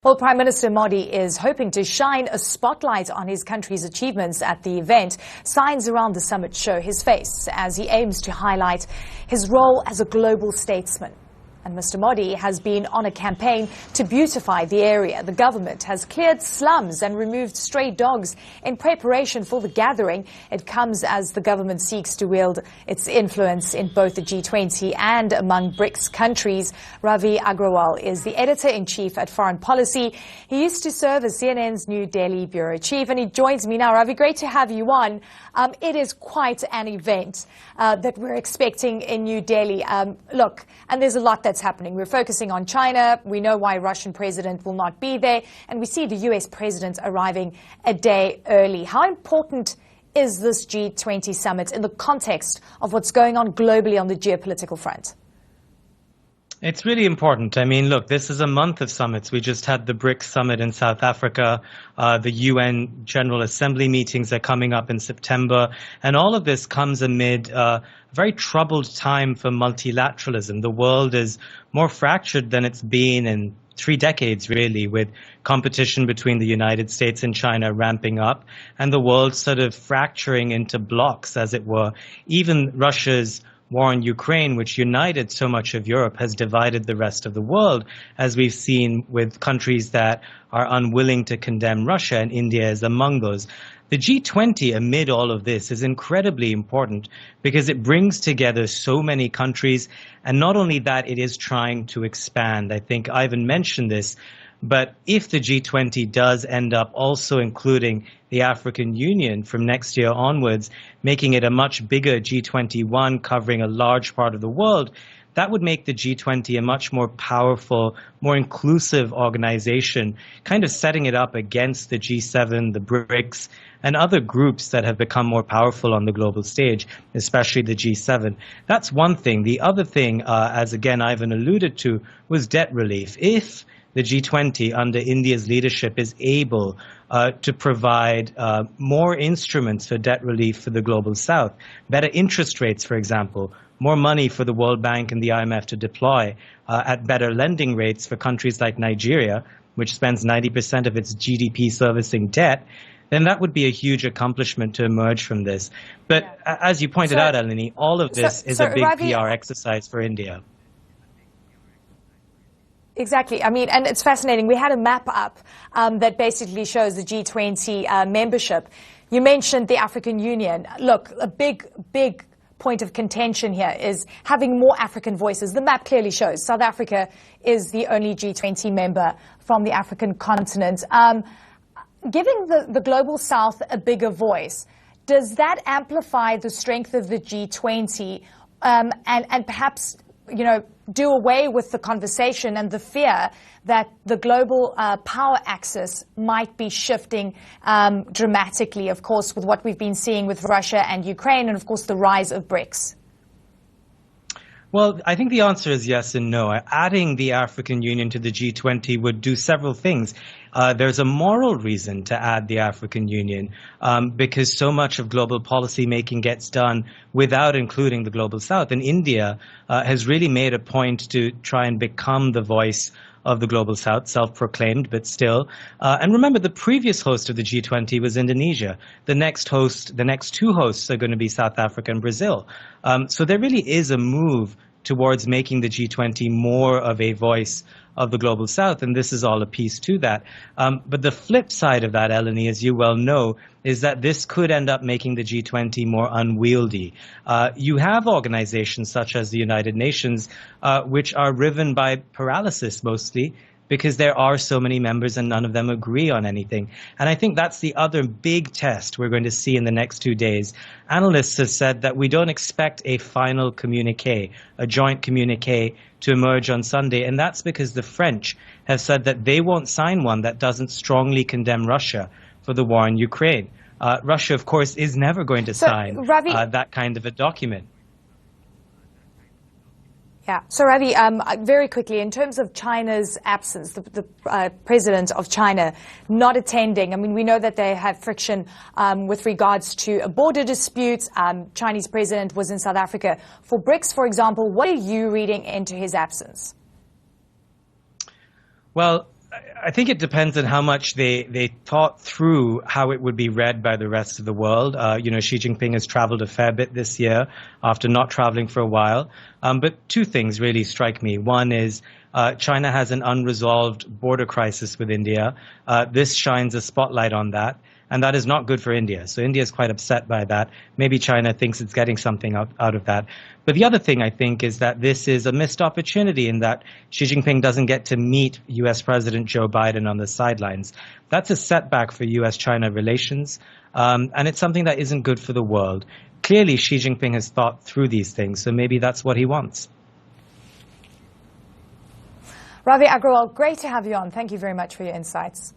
Well, Prime Minister Modi is hoping to shine a spotlight on his country's achievements at the event. Signs around the summit show his face as he aims to highlight his role as a global statesman. And Mr. Modi has been on a campaign to beautify the area. The government has cleared slums and removed stray dogs in preparation for the gathering. It comes as the government seeks to wield its influence in both the G20 and among BRICS countries. Ravi Agrawal is the editor-in-chief at Foreign Policy. He used to serve as CNN's New Delhi bureau chief, and he joins me now. Ravi, great to have you on. It is quite an event that we're expecting in New Delhi. Look, and there's a lot that's happening. We're focusing on China. We know why Russian president will not be there. And we see the US president arriving a day early. How important is this G20 summit in the context of what's going on globally on the geopolitical front? It's really important. I mean, look, this is a month of summits. We just had the BRICS summit in South Africa. The UN General Assembly meetings are coming up in September. And all of this comes amid a very troubled time for multilateralism. The world is more fractured than it's been in 3 decades, really, with competition between the United States and China ramping up and the world sort of fracturing into blocks, as it were. Even Russia's war in Ukraine, which united so much of Europe, has divided the rest of the world, as we've seen with countries that are unwilling to condemn Russia, and India is among those. The G20 amid all of this is incredibly important because it brings together so many countries, and not only that, it is trying to expand. I think Ivan mentioned this, but if the G20 does end up also including the African Union from next year onwards, making it a much bigger G21 covering a large part of the world, that would make the G20 a much more powerful, more inclusive organization, kind of setting it up against the G7, the BRICS, and other groups that have become more powerful on the global stage, especially the G7. That's one thing. The other thing, as again Ivan alluded to, was debt relief. If the G20 under India's leadership is able to provide more instruments for debt relief for the global south, better interest rates, for example, more money for the World Bank and the IMF to deploy at better lending rates for countries like Nigeria, which spends 90% of its GDP servicing debt, then that would be a huge accomplishment to emerge from this. But as you pointed out, Eleni, all of this is a big Ravi, PR exercise for India. Exactly. I mean, and it's fascinating. We had a map up that basically shows the G20 membership. You mentioned the African Union. Look, a big point of contention here is having more African voices. The map clearly shows South Africa is the only G20 member from the African continent. Giving the global south a bigger voice, does that amplify the strength of the G20 and perhaps, you know, do away with the conversation and the fear that the global power axis might be shifting dramatically, of course, with what we've been seeing with Russia and Ukraine and, of course, the rise of BRICS? Well, I think the answer is yes and no. Adding the African Union to the G20 would do several things. There's a moral reason to add the African Union because so much of global policy making gets done without including the global south. And India has really made a point to try and become the voice of the global south, self-proclaimed, but still. And remember, the previous host of the G20 was Indonesia. The next two hosts are going to be South Africa and Brazil. So there really is a move towards making the G20 more of a voice of the global south, and this is all a piece to that. But the flip side of that, Eleni, as you well know, is that this could end up making the G20 more unwieldy. You have organizations such as the United Nations, which are riven by paralysis mostly, because there are so many members and none of them agree on anything. And I think that's the other big test we're going to see in the next 2 days. Analysts have said that we don't expect a final communique, a joint communique to emerge on Sunday. And that's because the French have said that they won't sign one that doesn't strongly condemn Russia for the war in Ukraine. Russia, of course, is never going to sign that kind of a document. Yeah. So, Ravi, very quickly, in terms of China's absence, the president of China not attending, I mean, we know that they have friction with regards to border disputes. Chinese president was in South Africa. For BRICS, for example, what are you reading into his absence? Well, I think it depends on how much they thought through how it would be read by the rest of the world. Xi Jinping has traveled a fair bit this year after not traveling for a while. But two things really strike me. One is China has an unresolved border crisis with India. This shines a spotlight on that. And that is not good for India. So India is quite upset by that. Maybe China thinks it's getting something out of that. But the other thing I think is that this is a missed opportunity in that Xi Jinping doesn't get to meet US President Joe Biden on the sidelines. That's a setback for US-China relations. And it's something that isn't good for the world. Clearly, Xi Jinping has thought through these things. So maybe that's what he wants. Ravi Agrawal, great to have you on. Thank you very much for your insights.